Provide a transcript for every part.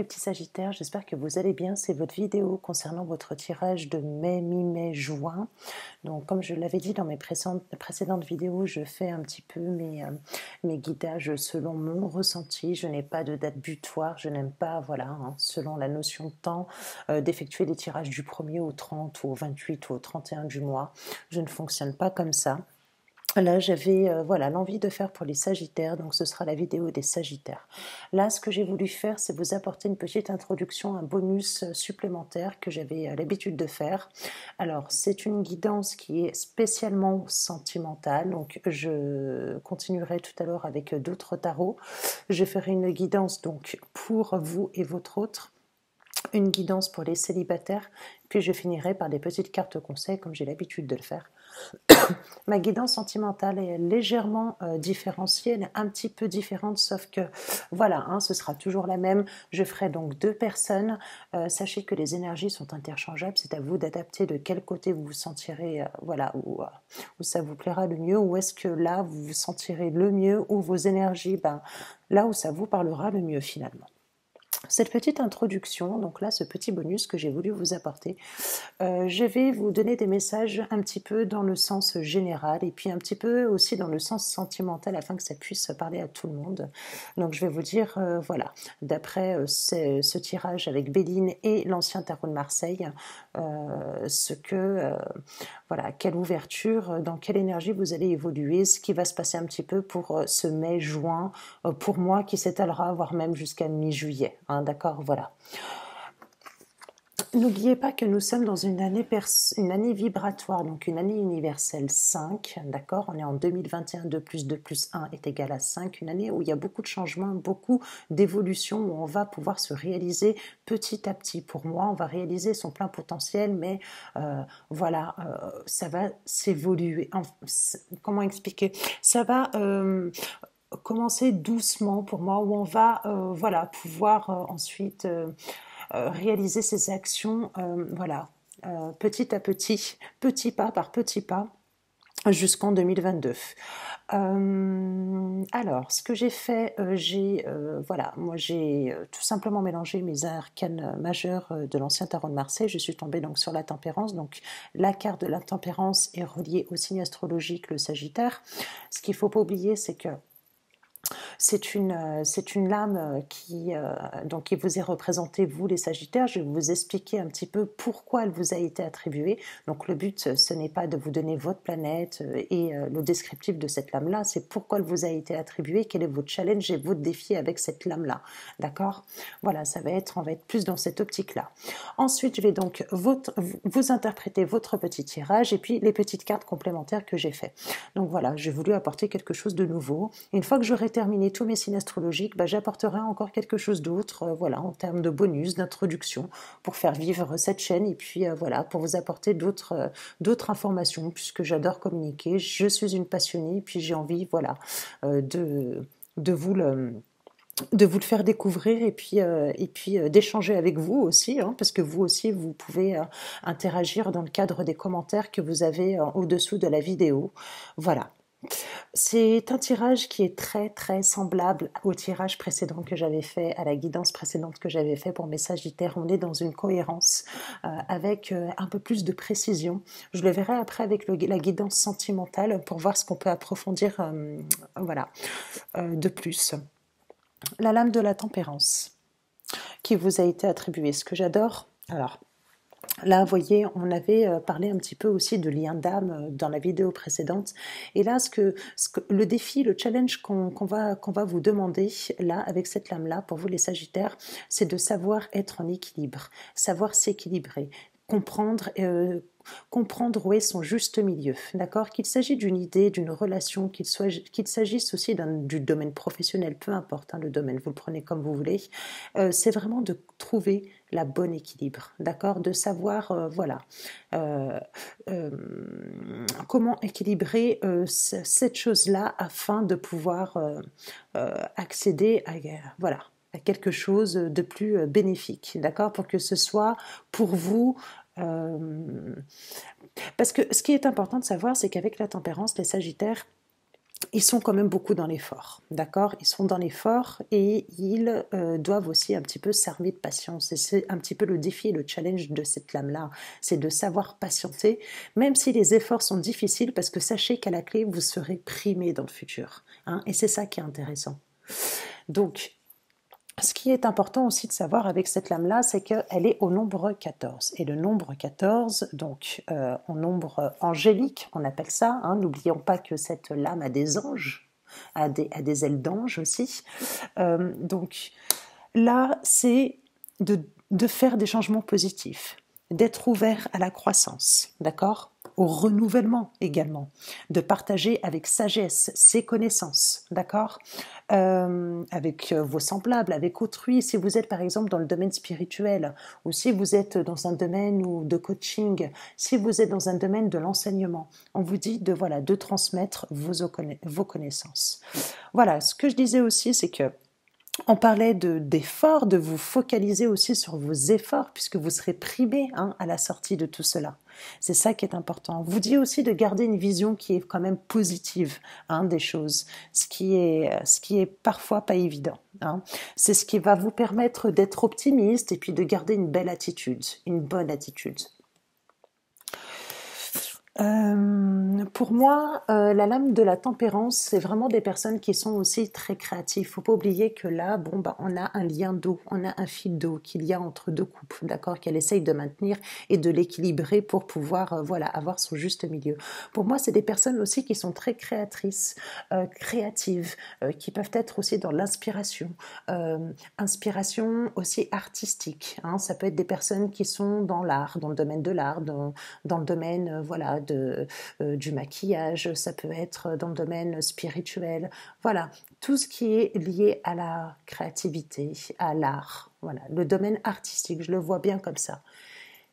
petits Sagittaires, j'espère que vous allez bien. C'est votre vidéo concernant votre tirage de mai, mi-mai, juin. Donc comme je l'avais dit dans mes précédentes vidéos, je fais un petit peu mes guidages selon mon ressenti. Je n'ai pas de date butoir, je n'aime pas, voilà, selon la notion de temps, d'effectuer des tirages du 1er au 30 ou au 28 ou au 31 du mois. Je ne fonctionne pas comme ça. Là, j'avais voilà, l'envie de faire pour les Sagittaires, donc ce sera la vidéo des Sagittaires. Là, ce que j'ai voulu faire, c'est vous apporter une petite introduction, un bonus supplémentaire que j'avais l'habitude de faire. Alors, c'est une guidance qui est spécialement sentimentale, donc je continuerai tout à l'heure avec d'autres tarots. Je ferai une guidance donc pour vous et votre autre, une guidance pour les célibataires, puis je finirai par des petites cartes conseils comme j'ai l'habitude de le faire. Ma guidance sentimentale est légèrement différenciée, elle est un petit peu différente, sauf que voilà, ce sera toujours la même. Je ferai donc 2 personnes. Sachez que les énergies sont interchangeables, c'est à vous d'adapter de quel côté vous vous sentirez, voilà, où ça vous plaira le mieux, ou est-ce que là vous vous sentirez le mieux, ou vos énergies, là où ça vous parlera le mieux finalement. Cette petite introduction, donc là ce petit bonus que j'ai voulu vous apporter, je vais vous donner des messages un petit peu dans le sens général et puis un petit peu aussi dans le sens sentimental afin que ça puisse parler à tout le monde. Donc je vais vous dire, voilà, d'après ce tirage avec Béline et l'ancien tarot de Marseille, voilà, quelle ouverture, dans quelle énergie vous allez évoluer, ce qui va se passer un petit peu pour ce mai-juin, pour moi qui s'étalera, voire même jusqu'à mi-juillet, d'accord, voilà. N'oubliez pas que nous sommes dans une année vibratoire, donc une année universelle 5, d'accord. On est en 2021, 2 plus 1 est égal à 5, une année où il y a beaucoup de changements, beaucoup d'évolutions, où on va pouvoir se réaliser petit à petit. Pour moi, on va réaliser son plein potentiel, mais voilà, ça va s'évoluer. Comment expliquer? Ça va commencer doucement pour moi, où on va voilà, pouvoir ensuite réaliser ces actions, voilà, petit à petit, petit pas par petit pas, jusqu'en 2022. Alors, ce que j'ai fait, voilà, moi j'ai tout simplement mélangé mes arcanes majeurs de l'ancien tarot de Marseille. Je suis tombée donc sur la tempérance, donc la carte de la tempérance est reliée au signe astrologique, le Sagittaire. Ce qu'il ne faut pas oublier, c'est que c'est une lame donc qui vous est représentée, vous les Sagittaires. Je vais vous expliquer un petit peu pourquoi elle vous a été attribuée. Donc le but, ce n'est pas de vous donner votre planète et le descriptif de cette lame-là, c'est pourquoi elle vous a été attribuée, quel est votre challenge et votre défi avec cette lame-là. D'accord? Voilà, on va être plus dans cette optique-là. Ensuite, je vais donc vous interpréter votre petit tirage et puis les petites cartes complémentaires que j'ai fait. Donc voilà, j'ai voulu apporter quelque chose de nouveau. Une fois que j'aurai terminé tous mes signes astrologiques, j'apporterai encore quelque chose d'autre, voilà, en termes de bonus, d'introduction, pour faire vivre cette chaîne et puis voilà, pour vous apporter d'autres informations, puisque j'adore communiquer, je suis une passionnée, et puis j'ai envie, voilà, de vous le faire découvrir et puis d'échanger avec vous aussi, parce que vous aussi, vous pouvez interagir dans le cadre des commentaires que vous avez au-dessous de la vidéo. Voilà. C'est un tirage qui est très très semblable au tirage précédent que j'avais fait, à la guidance précédente que j'avais fait pour mes Sagittaires. On est dans une cohérence avec un peu plus de précision. Je le verrai après avec la guidance sentimentale pour voir ce qu'on peut approfondir voilà, de plus. La lame de la tempérance qui vous a été attribuée. Ce que j'adore, alors là, vous voyez, on avait parlé un petit peu aussi de lien d'âme dans la vidéo précédente. Et là, le défi, le challenge qu'on va vous demander là, avec cette lame-là, pour vous les Sagittaires, c'est de savoir être en équilibre, savoir s'équilibrer, comprendre où est son juste milieu, d'accord? Qu'il s'agit d'une idée, d'une relation, qu'il s'agisse aussi du domaine professionnel, peu importe le domaine, vous le prenez comme vous voulez, c'est vraiment de trouver la bonne équilibre, d'accord? De savoir, voilà, comment équilibrer cette chose-là afin de pouvoir accéder voilà, à quelque chose de plus bénéfique, d'accord? Pour que ce soit pour vous parce que ce qui est important de savoir, c'est qu'avec la tempérance, les Sagittaires, ils sont quand même beaucoup dans l'effort, d'accord? Ils sont dans l'effort et ils doivent aussi un petit peu s'armer de patience. Et c'est un petit peu le défi et le challenge de cette lame-là, c'est de savoir patienter, même si les efforts sont difficiles, parce que sachez qu'à la clé, vous serez primé dans le futur, hein, et c'est ça qui est intéressant. Donc, ce qui est important aussi de savoir avec cette lame-là, c'est qu'elle est au nombre 14. Et le nombre 14, donc en nombre angélique, on appelle ça, hein, n'oublions pas que cette lame a des anges, a des ailes d'ange aussi. Donc là, c'est de faire des changements positifs, d'être ouvert à la croissance, d'accord? Au renouvellement également, de partager avec sagesse ses connaissances, d'accord? Avec vos semblables, avec autrui. Si vous êtes par exemple dans le domaine spirituel, ou si vous êtes dans un domaine de coaching, si vous êtes dans un domaine de l'enseignement, on vous dit de voilà de transmettre vos connaissances. Voilà, ce que je disais aussi, c'est que on parlait d'efforts, de vous focaliser aussi sur vos efforts, puisque vous serez primé, hein, à la sortie de tout cela. C'est ça qui est important. On vous dit aussi de garder une vision qui est quand même positive, hein, des choses, ce qui est parfois pas évident, hein. C'est ce qui va vous permettre d'être optimiste et puis de garder une belle attitude, une bonne attitude. Pour moi, la lame de la tempérance, c'est vraiment des personnes qui sont aussi très créatives. Faut pas oublier que là, bon, bah, on a un lien d'eau, on a un fil d'eau qu'il y a entre deux coupes, d'accord, qu'elle essaye de maintenir et de l'équilibrer pour pouvoir, voilà, avoir son juste milieu. Pour moi, c'est des personnes aussi qui sont très créatrices, créatives, qui peuvent être aussi dans l'inspiration, inspiration aussi artistique, hein. Ça peut être des personnes qui sont dans l'art, dans le domaine de l'art, dans le domaine, voilà, du maquillage, ça peut être dans le domaine spirituel, voilà, tout ce qui est lié à la créativité, à l'art, voilà, le domaine artistique, je le vois bien comme ça.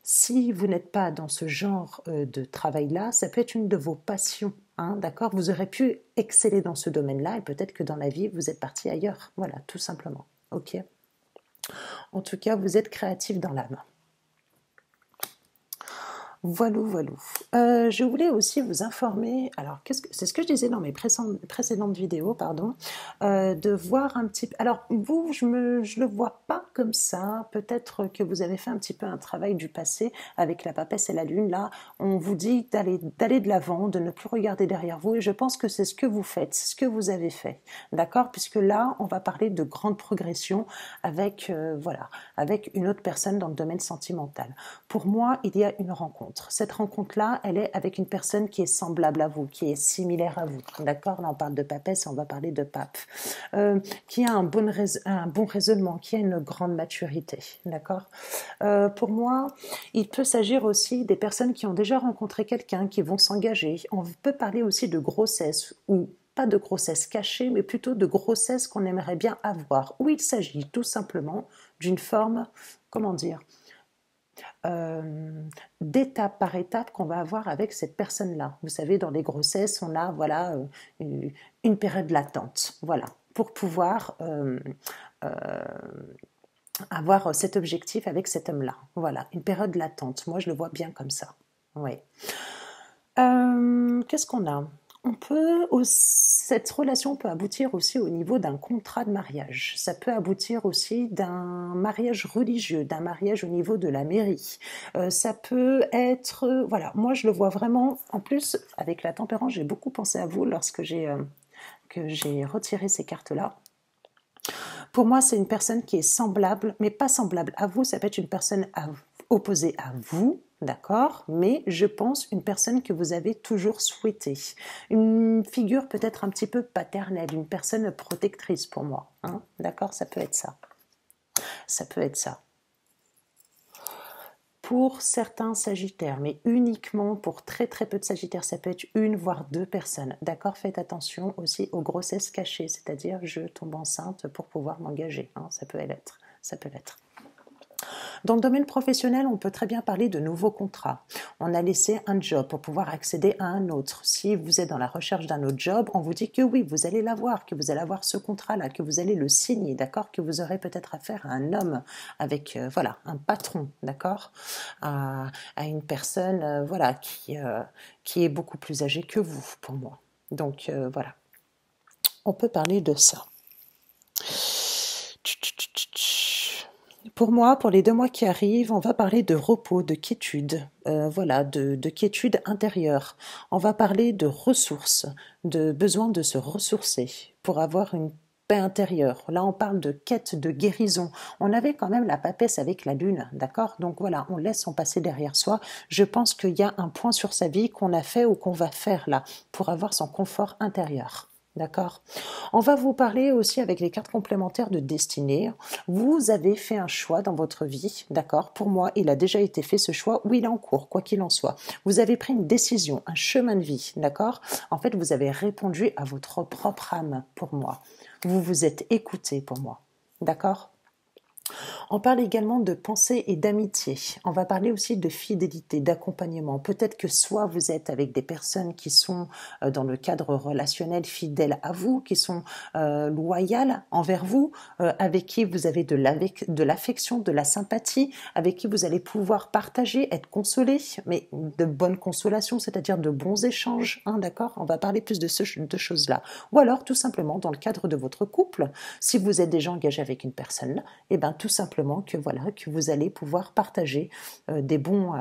Si vous n'êtes pas dans ce genre de travail-là, ça peut être une de vos passions, hein, d'accord? Vous aurez pu exceller dans ce domaine-là et peut-être que dans la vie, vous êtes parti ailleurs, voilà, tout simplement, ok? En tout cas, vous êtes créatif dans l'âme. Voilà, voilà. Je voulais aussi vous informer, alors c'est ce que je disais dans mes précédentes vidéos, pardon, de voir un petit peu. Alors vous, je le vois pas comme ça. Peut-être que vous avez fait un petit peu un travail du passé avec la papesse et la lune. Là, on vous dit d'aller de l'avant, de ne plus regarder derrière vous. Et je pense que c'est ce que vous faites, c'est ce que vous avez fait, d'accord? Puisque là, on va parler de grande progression avec voilà, avec une autre personne dans le domaine sentimental. Pour moi, il y a une rencontre. Cette rencontre-là, elle est avec une personne qui est semblable à vous, qui est similaire à vous. D'accord? Là, on parle de papesse, on va parler de pape. Qui a un bon raisonnement, qui a une grande maturité. D'accord? Pour moi, il peut s'agir aussi des personnes qui ont déjà rencontré quelqu'un, qui vont s'engager. On peut parler aussi de grossesse ou pas de grossesse cachée, mais plutôt de grossesse qu'on aimerait bien avoir, où il s'agit tout simplement d'une forme, comment dire, d'étape par étape qu'on va avoir avec cette personne-là. Vous savez, dans les grossesses, on a voilà une période latente, voilà, pour pouvoir avoir cet objectif avec cet homme-là. Voilà, une période latente. Moi, je le vois bien comme ça. Oui. Qu'est-ce qu'on a? Cette relation peut aboutir aussi au niveau d'un contrat de mariage. Ça peut aboutir aussi d'un mariage religieux, d'un mariage au niveau de la mairie. Ça peut être, voilà, moi je le vois vraiment. En plus, avec la tempérance, j'ai beaucoup pensé à vous lorsque j'ai retiré ces cartes-là. Pour moi, c'est une personne qui est semblable, mais pas semblable à vous. Ça peut être une personne opposée à vous, d'accord, mais je pense une personne que vous avez toujours souhaité. Une figure peut-être un petit peu paternelle, une personne protectrice pour moi, hein, d'accord, ça peut être ça. Ça peut être ça. Pour certains sagittaires, mais uniquement pour très très peu de sagittaires, ça peut être une voire deux personnes. D'accord, faites attention aussi aux grossesses cachées, c'est-à-dire je tombe enceinte pour pouvoir m'engager, hein, ça peut l'être, ça peut l'être. Dans le domaine professionnel, on peut très bien parler de nouveaux contrats. On a laissé un job pour pouvoir accéder à un autre. Si vous êtes dans la recherche d'un autre job, on vous dit que oui, vous allez l'avoir, que vous allez avoir ce contrat-là, que vous allez le signer, d'accord, que vous aurez peut-être affaire à un homme avec, voilà, un patron, d'accord, à une personne, voilà, qui est beaucoup plus âgée que vous, pour moi. Donc, voilà. on peut parler de ça. Pour moi, pour les 2 mois qui arrivent, on va parler de repos, de quiétude, voilà, de quiétude intérieure. On va parler de ressources, de besoin de se ressourcer pour avoir une paix intérieure. Là, on parle de quête de guérison. On avait quand même la papesse avec la lune, d'accord? Donc voilà, on laisse son passé derrière soi. Je pense qu'il y a un point sur sa vie qu'on a fait ou qu'on va faire là pour avoir son confort intérieur. D'accord. On va vous parler aussi avec les cartes complémentaires de destinée. Vous avez fait un choix dans votre vie, d'accord. Pour moi, il a déjà été fait ce choix ou il est en cours, quoi qu'il en soit. Vous avez pris une décision, un chemin de vie, d'accord. En fait, vous avez répondu à votre propre âme pour moi. Vous vous êtes écouté pour moi, d'accord. On parle également de pensée et d'amitié. On va parler aussi de fidélité, d'accompagnement. Peut-être que soit vous êtes avec des personnes qui sont dans le cadre relationnel fidèles à vous, qui sont loyales envers vous, avec qui vous avez de l'affection, de la sympathie, avec qui vous allez pouvoir partager, être consolé, mais de bonnes consolations, c'est-à-dire de bons échanges, hein, d'accord. On va parler plus de choses-là. Ou alors, tout simplement, dans le cadre de votre couple, si vous êtes déjà engagé avec une personne, et bien tout simplement que voilà, que vous allez pouvoir partager des bons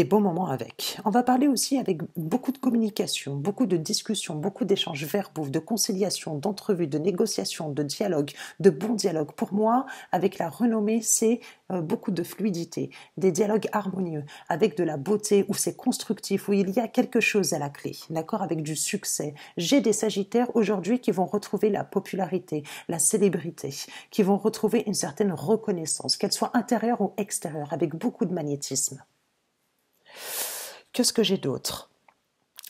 moments avec. On va parler aussi avec beaucoup de communication, beaucoup de discussions, beaucoup d'échanges verbaux, de conciliation, d'entrevues, de négociations, de dialogue, de bons dialogues. Pour moi, avec la renommée, c'est beaucoup de fluidité, des dialogues harmonieux, avec de la beauté, où c'est constructif, où il y a quelque chose à la clé, d'accord, avec du succès. J'ai des Sagittaires aujourd'hui qui vont retrouver la popularité, la célébrité, qui vont retrouver une certaine reconnaissance, qu'elle soit intérieure ou extérieure, avec beaucoup de magnétisme. Qu'est-ce que j'ai d'autre?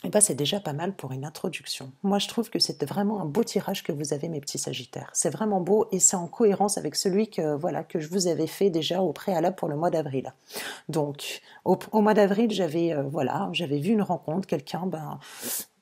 Eh ben, c'est déjà pas mal pour une introduction. Moi, je trouve que c'est vraiment un beau tirage que vous avez, mes petits Sagittaires. C'est vraiment beau et c'est en cohérence avec celui que, voilà, que je vous avais fait déjà au préalable pour le mois d'avril. Donc, au mois d'avril, j'avais vu une rencontre, quelqu'un,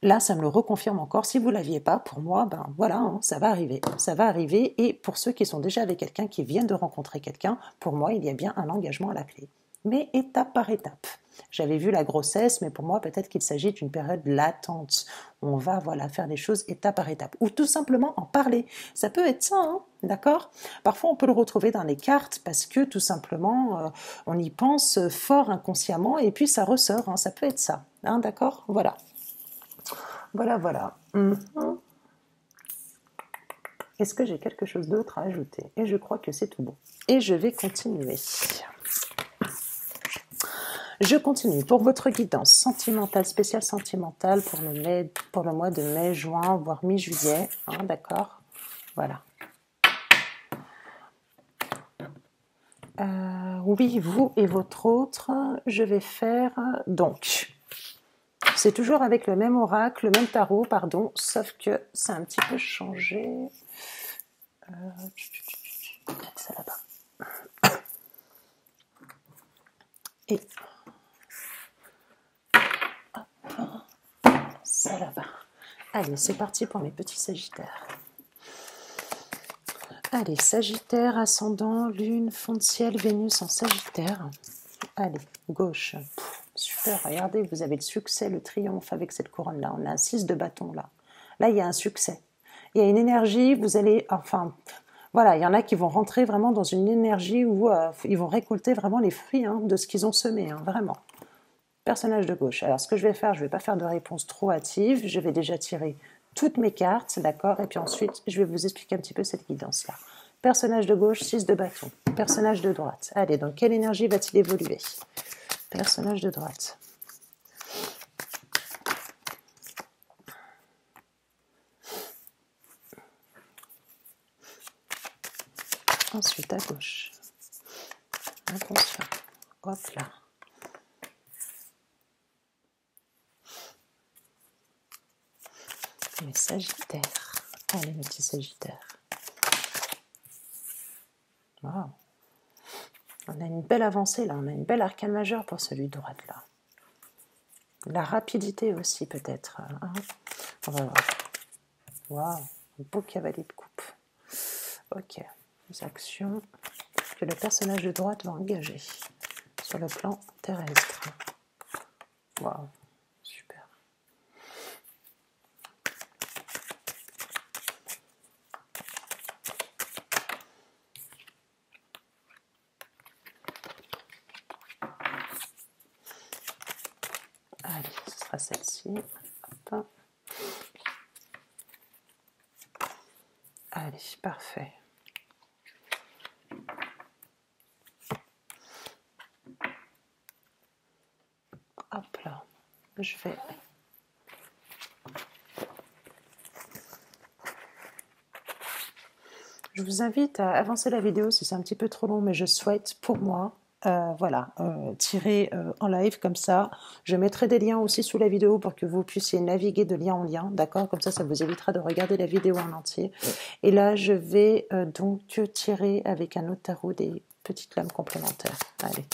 là, ça me le reconfirme encore. Si vous ne l'aviez pas, pour moi, voilà, hein, ça va arriver. Ça va arriver. Et pour ceux qui sont déjà avec quelqu'un, qui viennent de rencontrer quelqu'un, pour moi, il y a bien un engagement à la clé. Mais étape par étape. J'avais vu la grossesse, mais pour moi, peut-être qu'il s'agit d'une période latente. On va, voilà, faire les choses étape par étape. Ou tout simplement en parler. Ça peut être ça, hein, d'accord? Parfois, on peut le retrouver dans les cartes parce que, tout simplement, on y pense fort inconsciemment et puis ça ressort. Hein, ça peut être ça, hein, d'accord? Voilà. Voilà. Est-ce que j'ai quelque chose d'autre à ajouter? Et je crois que c'est tout bon. Et je vais continuer. Je continue. Pour votre guidance sentimentale, spéciale sentimentale pour le mois de mai, juin, voire mi-juillet. Hein, d'accord? Voilà. Oui, vous et votre autre, je vais faire donc. C'est toujours avec le même oracle, le même tarot, pardon, sauf que ça a un petit peu changé. Ça là-bas. Et ça là-bas. Allez, c'est parti pour mes petits Sagittaires. Allez, Sagittaire, ascendant, lune, fond de ciel, Vénus en Sagittaire. Allez, gauche. Super, regardez, vous avez le succès, le triomphe avec cette couronne-là. On a un 6 de bâton là. Là, il y a un succès. Il y a une énergie, vous allez, enfin, voilà, il y en a qui vont rentrer vraiment dans une énergie où ils vont récolter vraiment les fruits de ce qu'ils ont semé, vraiment. Personnage de gauche. Alors, ce que je vais faire, je ne vais pas faire de réponse trop hâtive. Je vais déjà tirer toutes mes cartes, d'accord? Et puis ensuite, je vais vous expliquer un petit peu cette guidance-là. Personnage de gauche, 6 de bâton. Personnage de droite. Allez, dans quelle énergie va-t-il évoluer? Personnage de droite. Ensuite, à gauche. Inconscient. Hop là. Les Sagittaires. Allez, mes petits Sagittaires. Wow. On a une belle avancée là, on a une belle arcane majeure pour celui de droite là. La rapidité aussi peut-être. Hein. On va voir. Waouh, un beau cavalier de coupe. Ok, les actions que le personnage de droite va engager sur le plan terrestre. Waouh, super. Allez, ce sera celle-ci. Hop. Allez, parfait. Hop là, je vais... Je vous invite à avancer la vidéo si c'est un petit peu trop long, mais je souhaite pour moi, voilà, tirer en live comme ça. Je mettrai des liens aussi sous la vidéo pour que vous puissiez naviguer de lien en lien, d'accord? Comme ça vous évitera de regarder la vidéo en entier. Et là, je vais donc tirer avec un autre tarot des petites lames complémentaires. Allez.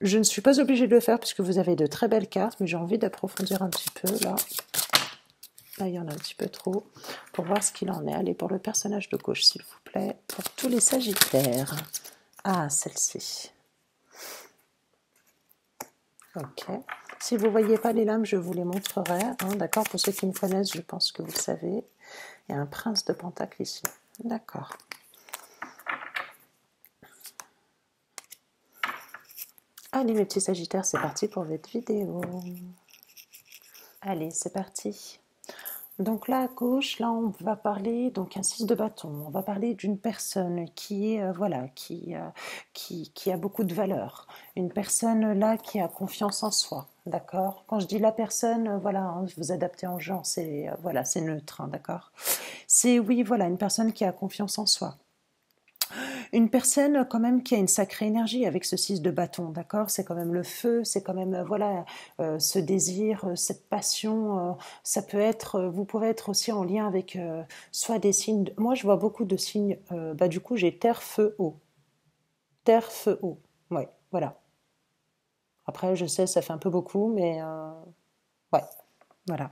Je ne suis pas obligée de le faire puisque vous avez de très belles cartes, mais j'ai envie d'approfondir un petit peu là. Là, il y en a un petit peu trop pour voir ce qu'il en est. Allez, pour le personnage de gauche, s'il vous plaît, pour tous les sagittaires. Ah, celle-ci. Ok. Si vous ne voyez pas les lames, je vous les montrerai. Hein, d'accord. Pour ceux qui me connaissent, je pense que vous le savez. Il y a un prince de pentacle ici. D'accord. Allez, mes petits sagittaires, c'est parti pour votre vidéo. Allez, c'est parti. Donc là à gauche, là on va parler donc un 6 de bâton. On va parler d'une personne qui est voilà, qui a beaucoup de valeur. Une personne là qui a confiance en soi, d'accord. Quand je dis la personne, voilà, hein, vous adaptez en genre, c'est voilà, c'est neutre, hein, d'accord. C'est oui, voilà, une personne qui a confiance en soi. Une personne quand même qui a une sacrée énergie avec ce 6 de bâton, d'accord. C'est quand même le feu, c'est quand même voilà ce désir, cette passion. Ça peut être, vous pouvez être aussi en lien avec soit des signes. Moi, je vois beaucoup de signes. Bah du coup, j'ai terre, feu, eau. Terre, feu, eau. Ouais, voilà. Après, je sais, ça fait un peu beaucoup, mais ouais, voilà.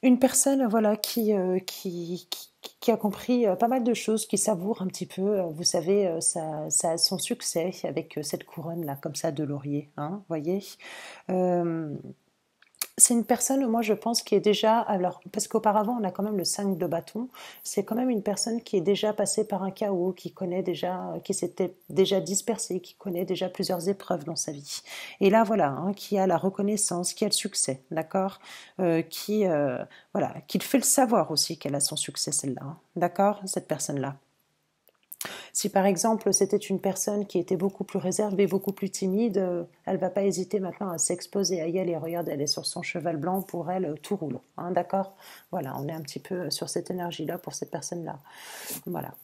Une personne voilà qui a compris pas mal de choses, qui savoure un petit peu, vous savez, ça a son succès avec cette couronne là, comme ça, de laurier, hein, voyez. Euh, c'est une personne, moi je pense, qui est déjà, alors, parce qu'auparavant on a quand même le 5 de bâton, c'est quand même une personne qui est déjà passée par un chaos, qui connaît déjà, qui s'était déjà dispersée, qui connaît déjà plusieurs épreuves dans sa vie. Et là voilà, hein, qui a la reconnaissance, qui a le succès, d'accord, voilà, qu'il fait le savoir aussi qu'elle a son succès celle-là, hein, d'accord, cette personne-là. Si par exemple c'était une personne qui était beaucoup plus réservée, beaucoup plus timide, elle va pas hésiter maintenant à s'exposer, à y aller. Regarde, elle est sur son cheval blanc, pour elle tout roule, hein, d'accord. Voilà, on est un petit peu sur cette énergie-là pour cette personne-là. Voilà.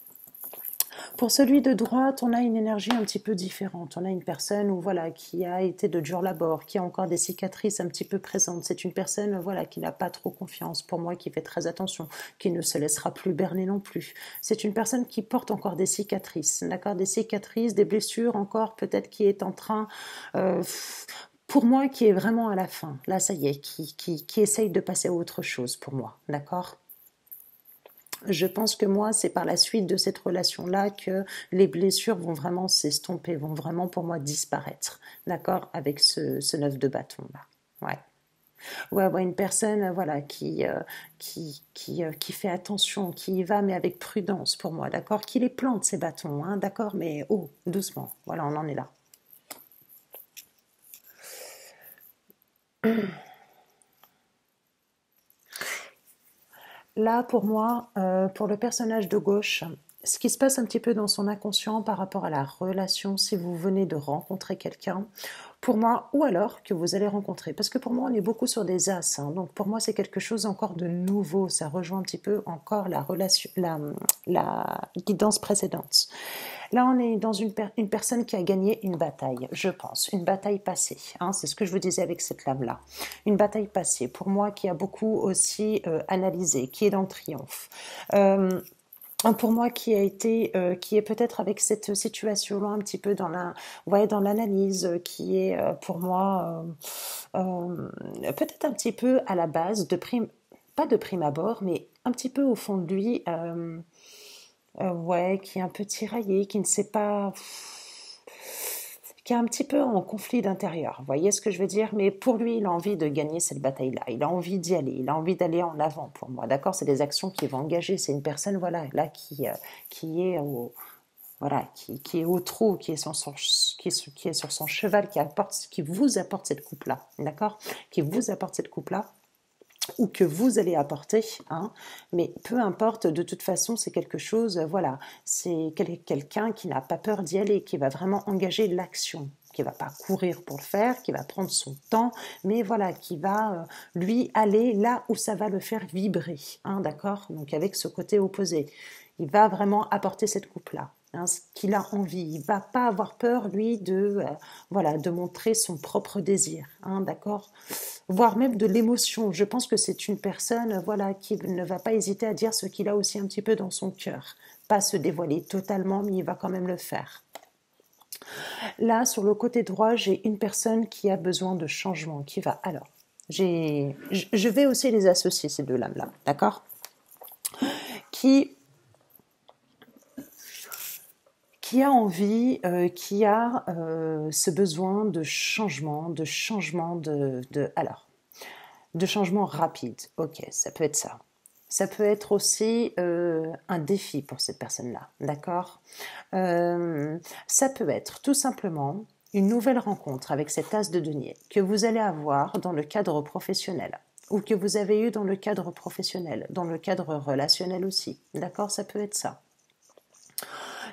Pour celui de droite, on a une énergie un petit peu différente. On a une personne où, voilà, qui a été de dur labeur, qui a encore des cicatrices un petit peu présentes. C'est une personne voilà, qui n'a pas trop confiance, pour moi, qui fait très attention, qui ne se laissera plus berner non plus. C'est une personne qui porte encore des cicatrices, d'accord, des cicatrices, des blessures encore, peut-être qui est en train... pour moi, qui est vraiment à la fin. Là, ça y est, qui essaye de passer à autre chose pour moi, d'accord. Je pense que moi, c'est par la suite de cette relation-là que les blessures vont vraiment s'estomper, vont vraiment pour moi disparaître, d'accord, avec ce 9 de bâton là. Ouais. Ouais, une personne, voilà, qui fait attention, qui y va, mais avec prudence pour moi, d'accord, qui les plante ces bâtons, hein, d'accord, mais oh, doucement. Voilà, on en est là. Là, pour moi, pour le personnage de gauche, ce qui se passe un petit peu dans son inconscient par rapport à la relation, si vous venez de rencontrer quelqu'un, pour moi, ou alors que vous allez rencontrer, parce que pour moi, on est beaucoup sur des as, hein, donc pour moi, c'est quelque chose encore de nouveau, ça rejoint un petit peu encore la relation, la guidance précédente. Là, on est dans une personne qui a gagné une bataille, je pense, une bataille passée. Hein, c'est ce que je vous disais avec cette lame-là. Une bataille passée, pour moi, qui a beaucoup aussi analysé, qui est dans le triomphe. Pour moi, qui a été, qui est peut-être avec cette situation-là un petit peu dans la, ouais, dans l'analyse, qui est pour moi peut-être un petit peu à la base de prime, pas de prime abord, mais un petit peu au fond de lui. Ouais, qui est un peu tiraillé, qui ne sait pas, qui est un petit peu en conflit d'intérieur. Vous voyez ce que je veux dire? Mais pour lui, il a envie de gagner cette bataille-là. Il a envie d'y aller. Il a envie d'aller en avant pour moi. D'accord? C'est des actions qu'il va engager. C'est une personne, voilà, là, qui est au, voilà, qui est au trot, qui est sur son cheval, qui vous apporte cette coupe-là, d'accord? Qui vous apporte cette coupe-là, ou que vous allez apporter, hein, mais peu importe, de toute façon, c'est quelque chose, voilà, c'est quelqu'un qui n'a pas peur d'y aller, qui va vraiment engager l'action, qui va pas courir pour le faire, qui va prendre son temps, mais voilà, qui va, lui, aller là où ça va le faire vibrer, hein, d'accord? Donc avec ce côté opposé, il va vraiment apporter cette coupe-là. Hein, ce qu'il a envie, il va pas avoir peur lui voilà, de montrer son propre désir, hein, d'accord, voire même de l'émotion. Je pense que c'est une personne, voilà, qui ne va pas hésiter à dire ce qu'il a aussi un petit peu dans son cœur, pas se dévoiler totalement, mais il va quand même le faire. Là, sur le côté droit, j'ai une personne qui a besoin de changement, qui va. Alors, je vais aussi les associer ces deux lames là, d'accord, qui a envie, qui a ce besoin de changement, alors, de changement rapide. Ok, ça peut être ça. Ça peut être aussi un défi pour cette personne-là, d'accord. Ça peut être tout simplement une nouvelle rencontre avec cet as de denier que vous allez avoir dans le cadre professionnel ou que vous avez eu dans le cadre professionnel, dans le cadre relationnel aussi, d'accord, ça peut être ça.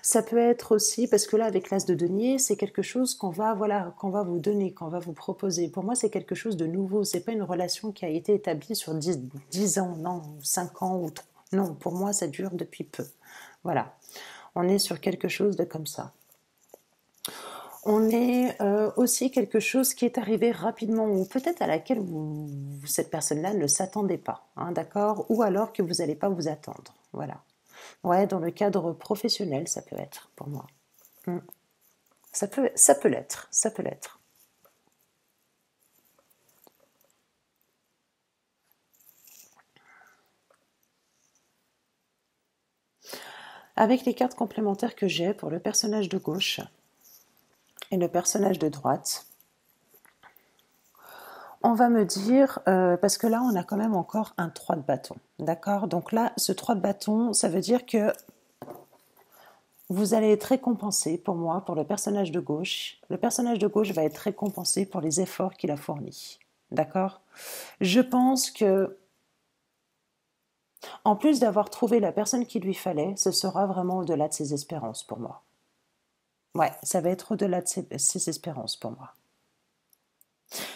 Ça peut être aussi, parce que là, avec l'as de denier, c'est quelque chose voilà, qu'on va vous donner, qu'on va vous proposer. Pour moi, c'est quelque chose de nouveau. C'est pas une relation qui a été établie sur 10 ans, non, 5 ans ou 3. Non, pour moi, ça dure depuis peu. Voilà. On est sur quelque chose de comme ça. On est aussi quelque chose qui est arrivé rapidement ou peut-être à laquelle cette personne-là ne s'attendait pas, hein, d'accord, ou alors que vous n'allez pas vous attendre. Voilà. Ouais, dans le cadre professionnel, ça peut être pour moi. Mm. Ça peut l'être, ça peut l'être. Avec les cartes complémentaires que j'ai pour le personnage de gauche et le personnage de droite, on va me dire, parce que là on a quand même encore un 3 de bâton, d'accord? Donc là, ce 3 de bâton, ça veut dire que vous allez être récompensé, pour moi, pour le personnage de gauche. Le personnage de gauche va être récompensé pour les efforts qu'il a fournis. D'accord? Je pense que, en plus d'avoir trouvé la personne qu'il lui fallait, ce sera vraiment au-delà de ses espérances pour moi. Ouais, ça va être au-delà de ses espérances pour moi.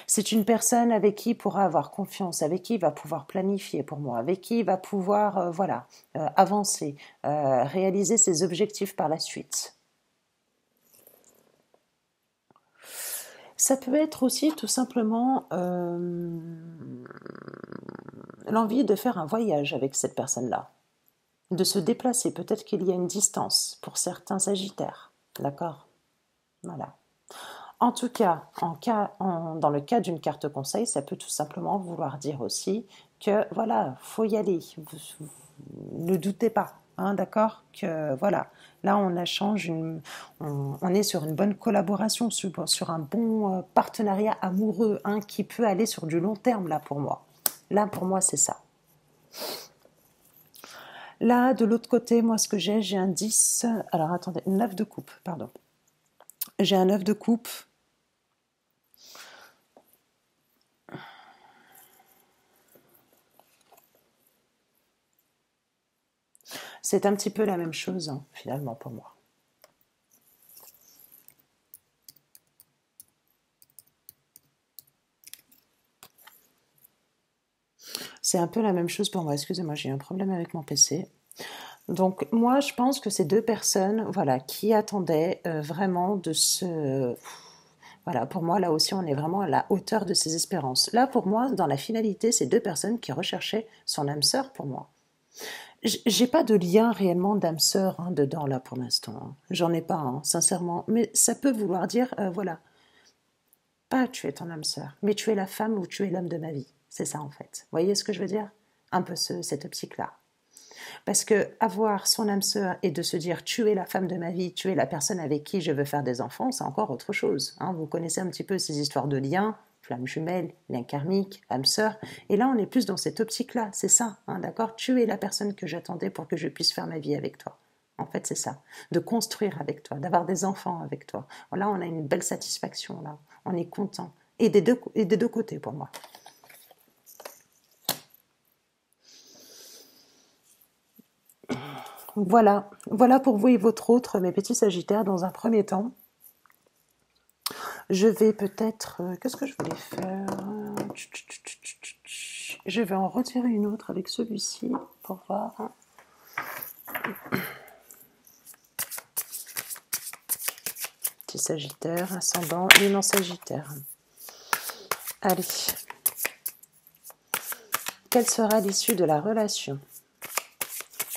C'est une personne avec qui il pourra avoir confiance, avec qui il va pouvoir planifier pour moi, avec qui il va pouvoir, voilà, avancer, réaliser ses objectifs par la suite. Ça peut être aussi tout simplement l'envie de faire un voyage avec cette personne-là, de se déplacer. Peut-être qu'il y a une distance pour certains sagittaires, d'accord? Voilà. En tout cas, dans le cas d'une carte conseil, ça peut tout simplement vouloir dire aussi que voilà, faut y aller. Ne doutez pas, hein, d'accord? Que voilà, là on est sur une bonne collaboration, sur un bon partenariat amoureux, hein, qui peut aller sur du long terme là pour moi. Là pour moi c'est ça. Là de l'autre côté, moi ce que j'ai un 10. Alors attendez, 9 de coupe, pardon. J'ai un 9 de coupe. C'est un petit peu la même chose, hein, finalement, pour moi. C'est un peu la même chose pour moi. Excusez-moi, j'ai un problème avec mon PC. Donc, moi, je pense que ces deux personnes, voilà, qui attendaient vraiment de se... Voilà, pour moi, là aussi, on est vraiment à la hauteur de ses espérances. Là, pour moi, dans la finalité, c'est deux personnes qui recherchaient son âme sœur, pour moi. J'ai pas de lien réellement d'âme sœur, hein, dedans là pour l'instant, hein. J'en ai pas, hein, sincèrement. Mais ça peut vouloir dire, voilà, pas tu es ton âme sœur, mais tu es la femme ou tu es l'homme de ma vie. C'est ça en fait. Vous voyez ce que je veux dire? Un peu cette optique-là. Parce que avoir son âme sœur et de se dire tu es la femme de ma vie, tu es la personne avec qui je veux faire des enfants, c'est encore autre chose, hein. Vous connaissez un petit peu ces histoires de liens, flamme jumelle, lien karmique, âme sœur. Et là, on est plus dans cette optique-là, c'est ça, hein, d'accord? Tu es la personne que j'attendais pour que je puisse faire ma vie avec toi. En fait, c'est ça. De construire avec toi, d'avoir des enfants avec toi. Là, on a une belle satisfaction, là. On est content. Et des deux côtés, pour moi. Voilà. Voilà pour vous et votre autre, mes petits sagittaires, dans un premier temps. Je vais peut-être... qu'est-ce que je voulais faire? Je vais en retirer une autre avec celui-ci, pour voir. Petit sagittaire, ascendant, lune en sagittaire. Allez. Quelle sera l'issue de la relation?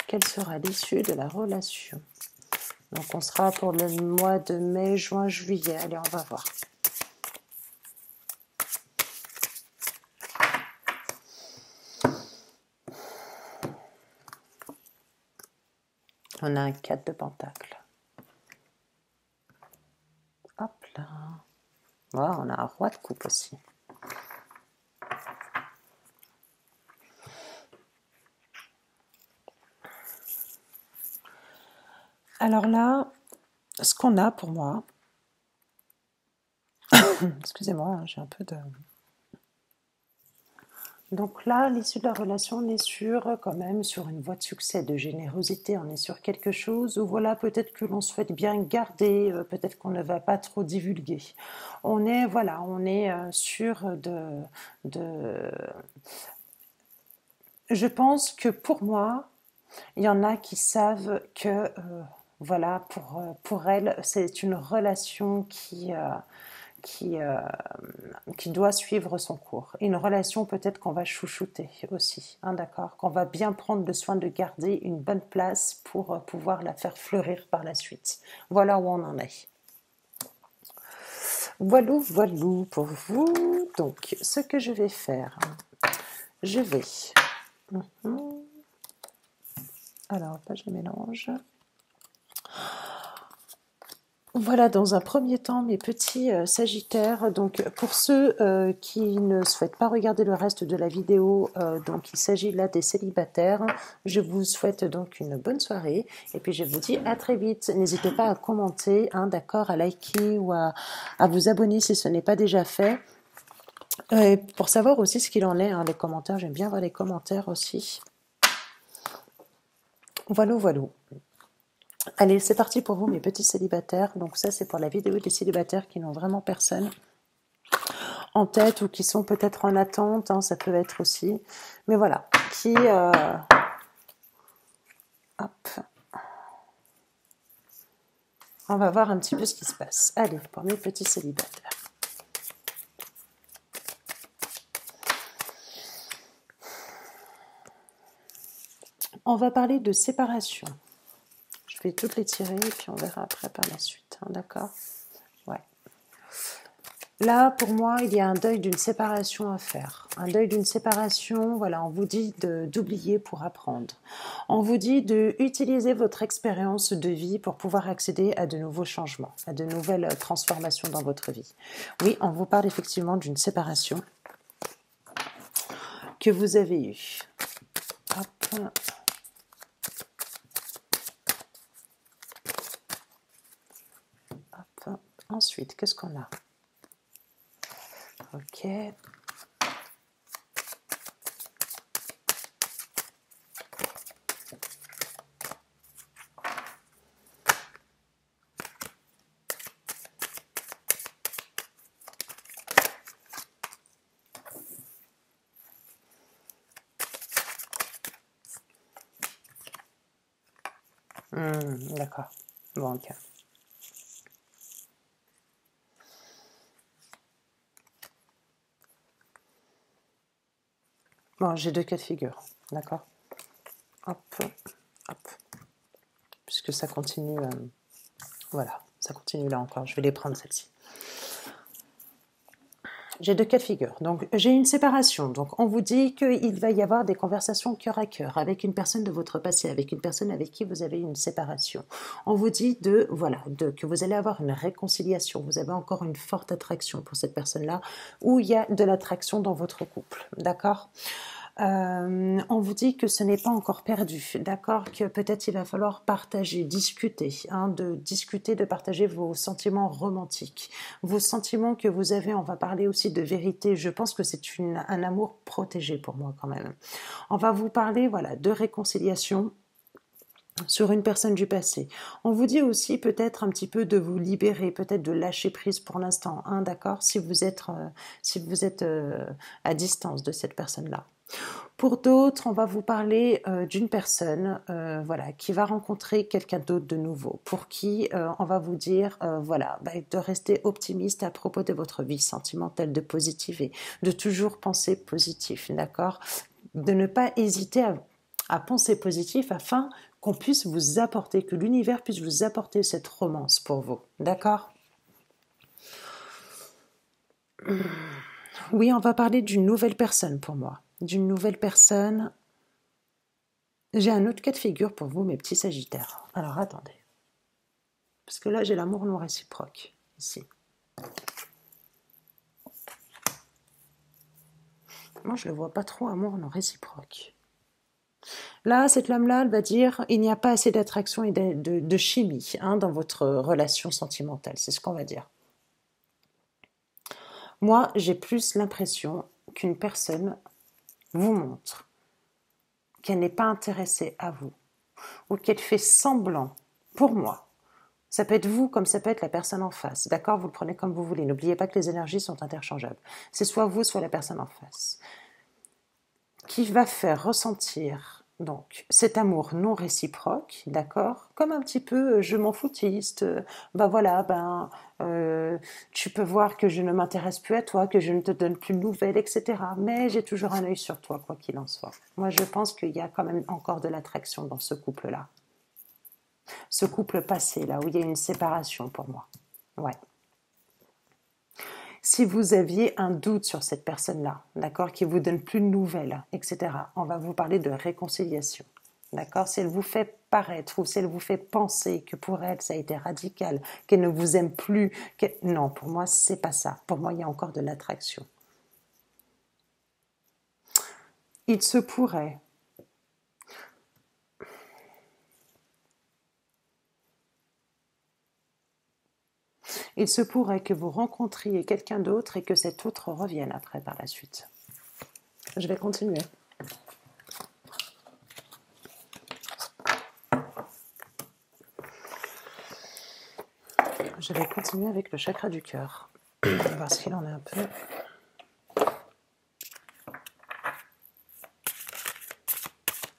Quelle sera l'issue de la relation? Donc on sera pour le mois de mai, juin, juillet. Allez, on va voir. On a un 4 de pentacle. Hop là. Voilà, on a un roi de coupe aussi. Alors là, ce qu'on a pour moi... Excusez-moi, j'ai un peu de... Donc là, l'issue de la relation, on est sur quand même sur une voie de succès, de générosité, on est sur quelque chose où voilà, peut-être que l'on souhaite bien garder, peut-être qu'on ne va pas trop divulguer. On est, voilà, on est sur de... Je pense que pour moi, il y en a qui savent que, voilà, pour elles, c'est une relation qui, euh, qui doit suivre son cours. Et une relation peut-être qu'on va chouchouter aussi, hein, d'accord, qu'on va bien prendre le soin de garder une bonne place pour pouvoir la faire fleurir par la suite. Voilà où on en est. Voilou, voilou pour vous. Donc, ce que je vais faire, je vais... Alors, page de mélange. Voilà, dans un premier temps, mes petits sagittaires. Donc, pour ceux qui ne souhaitent pas regarder le reste de la vidéo, donc il s'agit là des célibataires. Je vous souhaite donc une bonne soirée. Et puis, je vous dis à très vite. N'hésitez pas à commenter, hein, d'accord, à liker ou à vous abonner si ce n'est pas déjà fait. Pour savoir aussi ce qu'il en est, hein, les commentaires. J'aime bien voir les commentaires aussi. Voilà, voilà. Allez, c'est parti pour vous, mes petits célibataires. Donc ça, c'est pour la vidéo des célibataires qui n'ont vraiment personne en tête ou qui sont peut-être en attente, hein, ça peut être aussi. Mais voilà, qui... hop. On va voir un petit peu ce qui se passe. Allez, pour mes petits célibataires. On va parler de séparation. Je vais toutes les tirer et puis on verra après par la suite, hein, d'accord? Ouais. Là, pour moi, il y a un deuil d'une séparation à faire. Un deuil d'une séparation, voilà, on vous dit d'oublier pour apprendre. On vous dit d'utiliser votre expérience de vie pour pouvoir accéder à de nouveaux changements, à de nouvelles transformations dans votre vie. Oui, on vous parle effectivement d'une séparation que vous avez eue. Hop. Hop. Ensuite, qu'est-ce qu'on a? Ok. D'accord. Bon, ok. Bon, j'ai deux cas de figure, d'accord. Hop, hop. Puisque ça continue, voilà, ça continue là encore. Je vais les prendre celle-ci. J'ai deux cas de figure. Donc, j'ai une séparation. Donc, on vous dit qu'il va y avoir des conversations cœur à cœur avec une personne de votre passé, avec une personne avec qui vous avez une séparation. On vous dit que vous allez avoir une réconciliation. Vous avez encore une forte attraction pour cette personne-là, où il y a de l'attraction dans votre couple. D'accord ? On vous dit que ce n'est pas encore perdu, d'accord? Que peut-être il va falloir partager, discuter, hein, de partager vos sentiments romantiques, vos sentiments que vous avez. On va parler aussi de vérité. Je pense que c'est un amour protégé pour moi quand même. On va vous parler, voilà, de réconciliation sur une personne du passé. On vous dit aussi peut-être un petit peu de vous libérer, peut-être de lâcher prise pour l'instant, hein, d'accord? Si vous êtes à distance de cette personne-là. Pour d'autres, on va vous parler d'une personne, voilà, qui va rencontrer quelqu'un d'autre de nouveau, pour qui on va vous dire, voilà, de rester optimiste à propos de votre vie sentimentale, de positiver, de toujours penser positif, d'accord? De ne pas hésiter à penser positif afin qu'on puisse vous apporter, que l'univers puisse vous apporter cette romance pour vous, d'accord? Oui, on va parler d'une nouvelle personne pour moi, d'une nouvelle personne. J'ai un autre cas de figure pour vous, mes petits sagittaires. Alors attendez, parce que là j'ai l'amour non réciproque, ici. Moi je le vois pas trop, amour non réciproque. Là, cette lame-là, elle va dire, il n'y a pas assez d'attraction et de chimie, hein, dans votre relation sentimentale, c'est ce qu'on va dire. Moi, j'ai plus l'impression qu'une personne vous montre qu'elle n'est pas intéressée à vous, ou qu'elle fait semblant, pour moi. Ça peut être vous comme ça peut être la personne en face, d'accord? Vous le prenez comme vous voulez. N'oubliez pas que les énergies sont interchangeables. C'est soit vous, soit la personne en face, qui va faire ressentir donc cet amour non réciproque, d'accord, comme un petit peu je m'en foutiste, voilà, tu peux voir que je ne m'intéresse plus à toi, que je ne te donne plus de nouvelles, etc. Mais j'ai toujours un œil sur toi, quoi qu'il en soit. Moi, je pense qu'il y a quand même encore de l'attraction dans ce couple-là. Ce couple passé, là, où il y a une séparation pour moi. Ouais. Si vous aviez un doute sur cette personne-là, d'accord, qui vous donne plus de nouvelles, etc., on va vous parler de réconciliation, d'accord? Si elle vous fait paraître ou si elle vous fait penser que pour elle, ça a été radical, qu'elle ne vous aime plus, non, pour moi, c'est pas ça. Pour moi, il y a encore de l'attraction. Il se pourrait que vous rencontriez quelqu'un d'autre et que cet autre revienne après par la suite. Je vais continuer. Je vais continuer avec le chakra du cœur. On va voir ce qu'il en est un peu.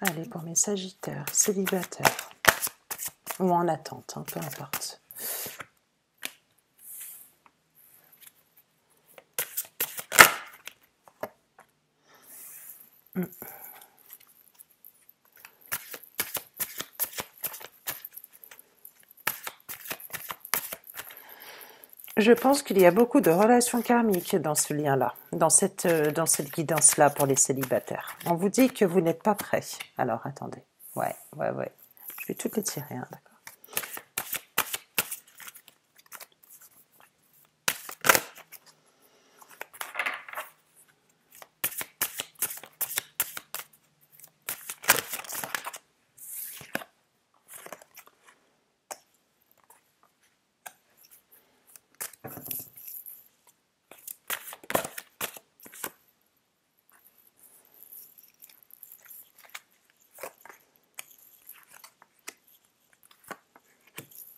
Allez, pour mes sagittaires, célibataires, ou en attente, hein, peu importe. Je pense qu'il y a beaucoup de relations karmiques dans ce lien-là, dans cette guidance-là pour les célibataires. On vous dit que vous n'êtes pas prêts. Alors, attendez. Ouais. Je vais toutes les tirer, hein, d'accord.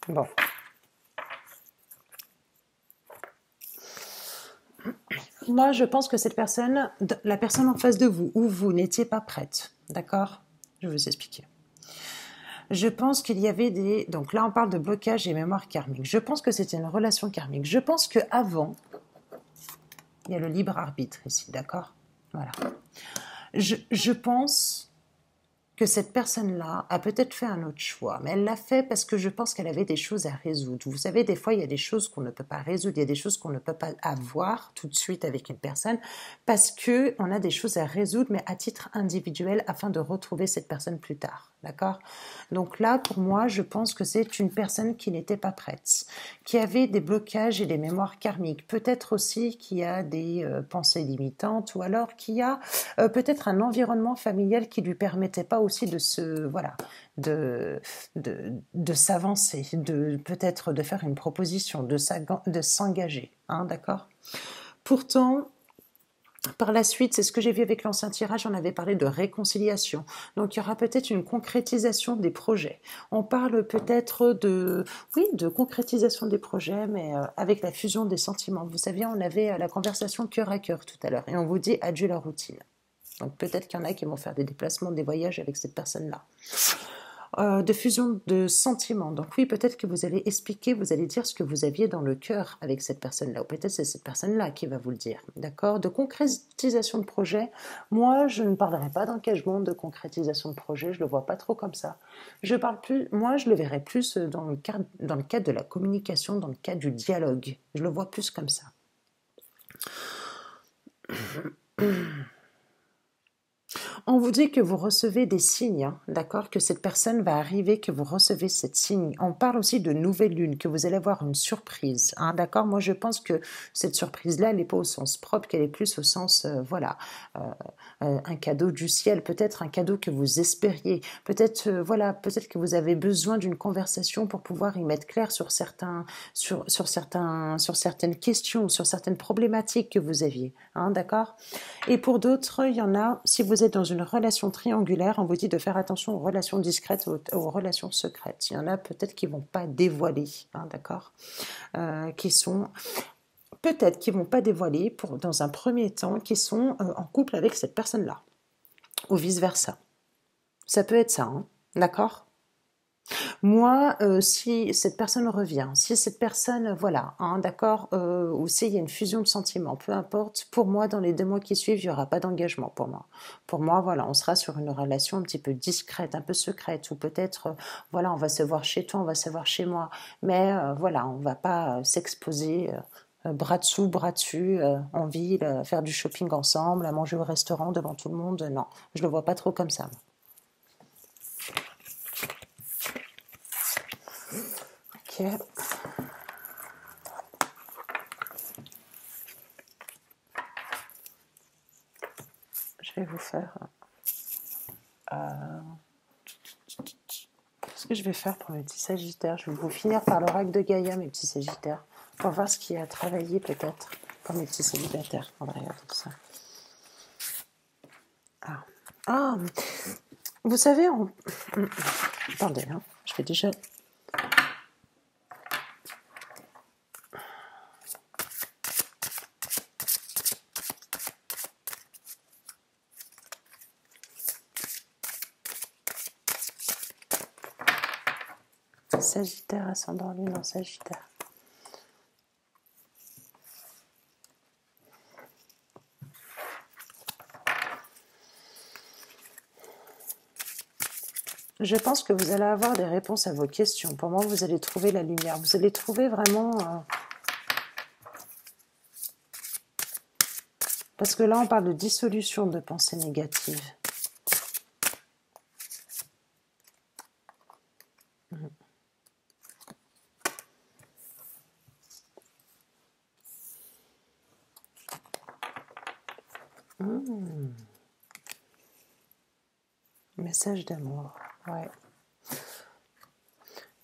Bon. Moi, je pense que cette personne, la personne en face de vous, où vous n'étiez pas prête, d'accord? Je vais vous expliquer. Je pense qu'il y avait donc là, on parle de blocage et mémoire karmique. Je pense que c'était une relation karmique. Je pense qu'avant, il y a le libre arbitre ici, d'accord? Voilà. Je pense que cette personne-là a peut-être fait un autre choix, mais elle l'a fait parce que je pense qu'elle avait des choses à résoudre. Vous savez, des fois, il y a des choses qu'on ne peut pas résoudre, il y a des choses qu'on ne peut pas avoir tout de suite avec une personne parce que on a des choses à résoudre, mais à titre individuel afin de retrouver cette personne plus tard. D'accord? Donc là, pour moi, je pense que c'est une personne qui n'était pas prête, qui avait des blocages et des mémoires karmiques, peut-être aussi qui a des pensées limitantes, ou alors qui a peut-être un environnement familial qui lui permettait pas aussi de se, voilà, de s'avancer, de peut-être de faire une proposition, de s'engager, hein, d'accord? Pourtant, par la suite, c'est ce que j'ai vu avec l'ancien tirage, on avait parlé de réconciliation. Donc il y aura peut-être une concrétisation des projets. On parle peut-être de, oui, de concrétisation des projets, mais avec la fusion des sentiments. Vous savez, on avait la conversation cœur à cœur tout à l'heure, et on vous dit adieu la routine. Donc peut-être qu'il y en a qui vont faire des déplacements, des voyages avec cette personne-là. De fusion de sentiments. Donc oui, peut-être que vous allez expliquer, vous allez dire ce que vous aviez dans le cœur avec cette personne-là, ou peut-être c'est cette personne-là qui va vous le dire, d'accord? De concrétisation de projet, moi je ne parlerai pas d'engagement, de concrétisation de projet, je le vois pas trop comme ça. Je parle plus, moi je le verrai plus dans le cadre de la communication, dans le cadre du dialogue. Je le vois plus comme ça. On vous dit que vous recevez des signes, hein, d'accord, que cette personne va arriver, que vous recevez cette signe. On parle aussi de nouvelle lune, que vous allez avoir une surprise, hein, d'accord. Moi, je pense que cette surprise-là, elle n'est pas au sens propre, qu'elle est plus au sens, voilà, euh, un cadeau du ciel, peut-être un cadeau que vous espériez, peut-être, voilà, peut-être que vous avez besoin d'une conversation pour pouvoir y mettre clair sur certaines questions, sur certaines problématiques que vous aviez, hein, d'accord. Et pour d'autres, il y en a, si vous êtes dans une relation triangulaire, on vous dit de faire attention aux relations discrètes, aux relations secrètes. Il y en a peut-être qui ne vont pas dévoiler, hein, d'accord, qui sont peut-être qui ne vont pas dévoiler dans un premier temps, qui sont en couple avec cette personne-là, ou vice-versa. Ça peut être ça, hein, d'accord. Moi, si cette personne revient, si cette personne, voilà, hein, d'accord, ou s'il y a une fusion de sentiments, peu importe, pour moi, dans les 2 mois qui suivent, il n'y aura pas d'engagement pour moi. Pour moi, voilà, on sera sur une relation un petit peu discrète, un peu secrète, ou peut-être, voilà, on va se voir chez toi, on va se voir chez moi, mais voilà, on ne va pas s'exposer bras dessous, bras dessus, en ville, faire du shopping ensemble, à manger au restaurant devant tout le monde, non, je le vois pas trop comme ça. Ok. Je vais vous faire... ce que je vais faire pour mes petits sagittaires, je vais vous finir par l'oracle de Gaïa, mes petits sagittaires, pour voir ce qui a travaillé peut-être pour mes petits célibataires. On va regarder tout ça. Ah, vous savez, attendez, hein, je vais déjà... Sagittaire, ascendant lune en Sagittaire. Je pense que vous allez avoir des réponses à vos questions. Pour moi, vous allez trouver la lumière. Vous allez trouver vraiment... Parce que là, on parle de dissolution de pensées négatives. Message d'amour, ouais.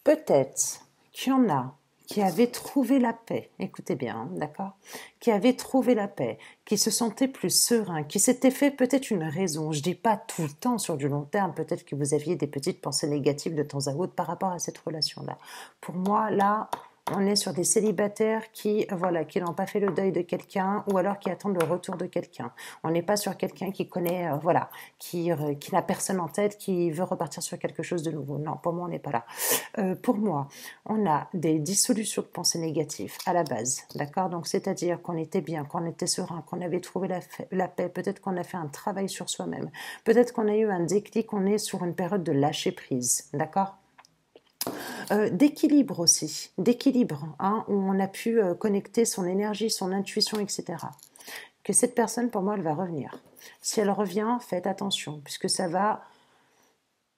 Peut-être qu'il y en a qui avaient trouvé la paix, écoutez bien, hein, d'accord, qui avaient trouvé la paix, qui se sentaient plus sereins, qui s'étaient fait peut-être une raison, je dis pas tout le temps sur du long terme, peut-être que vous aviez des petites pensées négatives de temps à autre par rapport à cette relation-là. Pour moi, là, On est sur des célibataires qui, voilà, qui n'ont pas fait le deuil de quelqu'un ou alors qui attendent le retour de quelqu'un. On n'est pas sur quelqu'un qui connaît, voilà, qui n'a personne en tête, qui veut repartir sur quelque chose de nouveau. Non, pour moi, on n'est pas là. Pour moi, on a des dissolutions de pensées négatives à la base, d'accord? Donc, c'est-à-dire qu'on était bien, qu'on était serein, qu'on avait trouvé la paix, peut-être qu'on a fait un travail sur soi-même, peut-être qu'on a eu un déclic, on est sur une période de lâcher prise, d'accord? D'équilibre aussi, d'équilibre, hein, où on a pu connecter son énergie, son intuition, etc. Que cette personne, pour moi, elle va revenir. Si elle revient, faites attention, puisque ça va,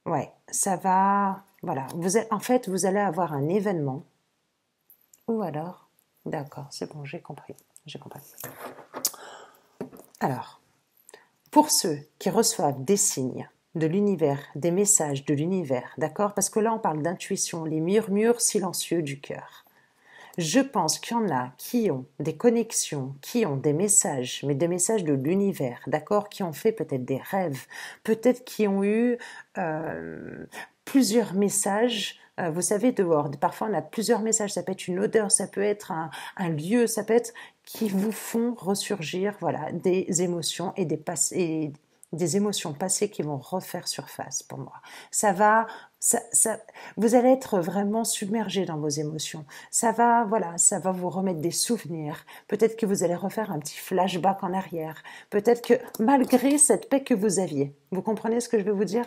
ouais, ça va, voilà. En fait, vous allez avoir un événement, ou alors, d'accord, c'est bon, j'ai compris, j'ai compris. Alors, pour ceux qui reçoivent des signes de l'univers, des messages de l'univers, d'accord? Parce que là, on parle d'intuition, les murmures silencieux du cœur. Je pense qu'il y en a qui ont des connexions, qui ont des messages, mais des messages de l'univers, d'accord? Qui ont fait peut-être des rêves, peut-être qui ont eu plusieurs messages. Vous savez, dehors, parfois on a plusieurs messages, ça peut être une odeur, ça peut être un lieu, ça peut être qui vous font ressurgir, voilà, des émotions et des émotions passées qui vont refaire surface pour moi. Ça va, vous allez être vraiment submergé dans vos émotions. Ça va, voilà, ça va vous remettre des souvenirs. Peut-être que vous allez refaire un petit flashback en arrière. Peut-être que malgré cette paix que vous aviez, vous comprenez ce que je veux vous dire?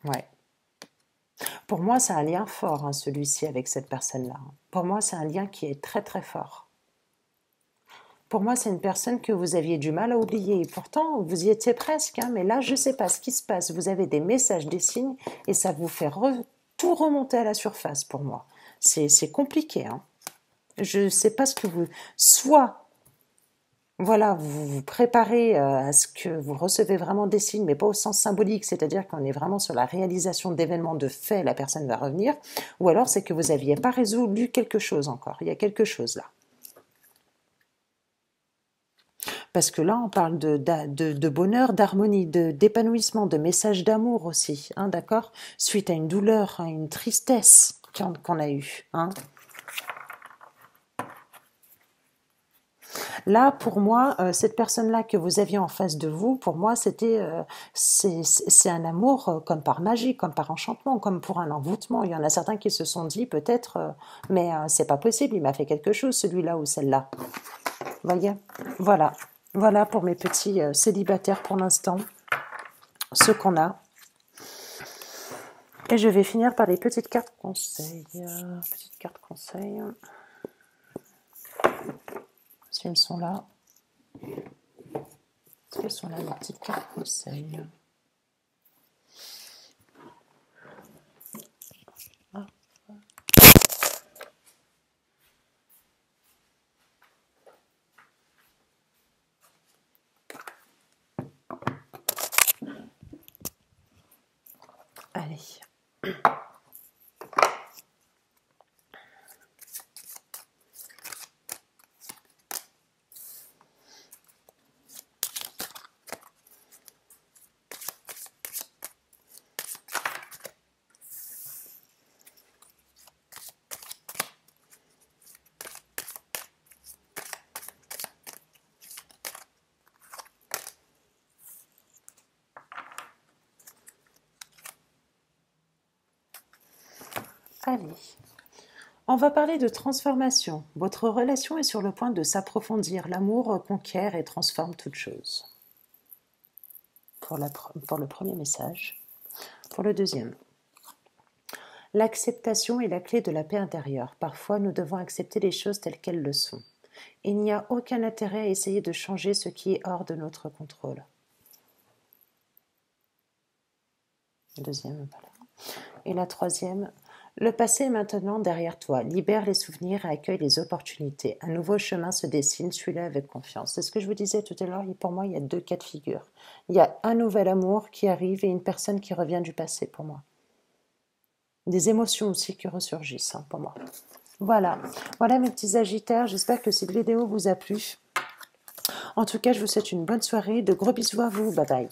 Ouais. Pour moi, c'est un lien fort, hein, celui-ci, avec cette personne-là. Pour moi, c'est un lien qui est très très fort. Pour moi, c'est une personne que vous aviez du mal à oublier. Pourtant, vous y étiez presque, hein, mais là, je ne sais pas ce qui se passe. Vous avez des messages, des signes, et ça vous fait tout remonter à la surface pour moi. C'est compliqué. Hein. Je ne sais pas ce que vous... Soit, voilà, vous vous préparez à ce que vous recevez vraiment des signes, mais pas au sens symbolique, c'est-à-dire qu'on est vraiment sur la réalisation d'événements, de faits, la personne va revenir, ou alors c'est que vous n'aviez pas résolu quelque chose encore. Il y a quelque chose là. Parce que là, on parle de bonheur, d'harmonie, d'épanouissement, de message d'amour aussi, hein, d'accord? Suite à une douleur, à une tristesse qu'on a eue. Hein. Là, pour moi, cette personne-là que vous aviez en face de vous, pour moi, c'est un amour comme par magie, comme par enchantement, comme pour un envoûtement. Il y en a certains qui se sont dit peut-être, mais c'est pas possible, il m'a fait quelque chose, celui-là ou celle-là. Voyez? Voilà. Voilà pour mes petits célibataires pour l'instant, ceux qu'on a. Et je vais finir par les petites cartes conseils. Petites cartes conseils. Si elles sont là. Est-ce qu'elles sont là, les petites cartes conseils? Ah. Allez. Allez. On va parler de transformation. Votre relation est sur le point de s'approfondir. L'amour conquiert et transforme toute chose. Pour le premier message. Pour le deuxième. L'acceptation est la clé de la paix intérieure. Parfois, nous devons accepter les choses telles qu'elles le sont. Il n'y a aucun intérêt à essayer de changer ce qui est hors de notre contrôle. Deuxième, voilà. Et la troisième, le passé est maintenant derrière toi. Libère les souvenirs et accueille les opportunités. Un nouveau chemin se dessine, suis-le avec confiance. C'est ce que je vous disais tout à l'heure. Pour moi, il y a deux cas de figure. Il y a un nouvel amour qui arrive et une personne qui revient du passé pour moi. Des émotions aussi qui ressurgissent pour moi. Voilà. Voilà mes petits Sagittaires. J'espère que cette vidéo vous a plu. En tout cas, je vous souhaite une bonne soirée. De gros bisous à vous. Bye bye.